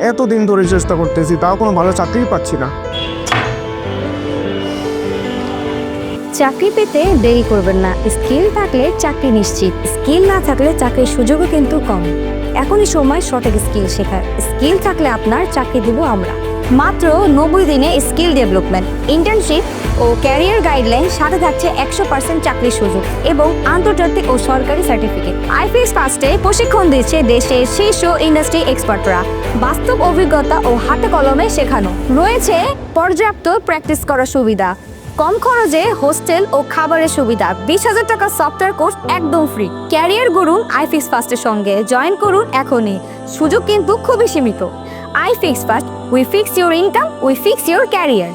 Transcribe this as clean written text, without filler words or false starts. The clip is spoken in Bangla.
এতদিন ধরে চেষ্টা করতেছি, তাও কোনো ভালো চাকরি পাচ্ছি না। চাকরি পেতে দেরি করবেন না। স্কিল থাকলে চাকরি নিশ্চিত, স্কিল না থাকলে চাকরির সুযোগও কিন্তু কম। এখনই সময় সঠিক স্কিল শেখার। স্কিল থাকলে আপনার চাকরি দেব আমরা। মাত্র 90 দিনে স্কিল ডেভেলপমেন্ট, ইন্টার্নশিপ ও ক্যারিয়ার গাইডলাইন, সাথে থাকছে 100% চাকরির সুযোগ এবং আন্তর্জাতিক ও সরকারি সার্টিফিকেট। IFixFastে প্রশিক্ষণ দিচ্ছে দেশের শীর্ষ ইন্ডাস্ট্রি এক্সপার্টরা। বাস্তব অভিজ্ঞতা ও হাতে কলমে শেখানো রয়েছে। পর্যাপ্ত প্র্যাকটিস করার সুবিধা, কম খরচে হোস্টেল ও খাবারের সুবিধা, 20,000 টাকা সফটওয়্যার কোর্স একদম ফ্রি। ক্যারিয়ার গড়ুন IFixFastের সঙ্গে, জয়েন করুন এখনই। সুযোগ কিন্তু খুবই সীমিত। IFixFast, we fix your income, we fix your career.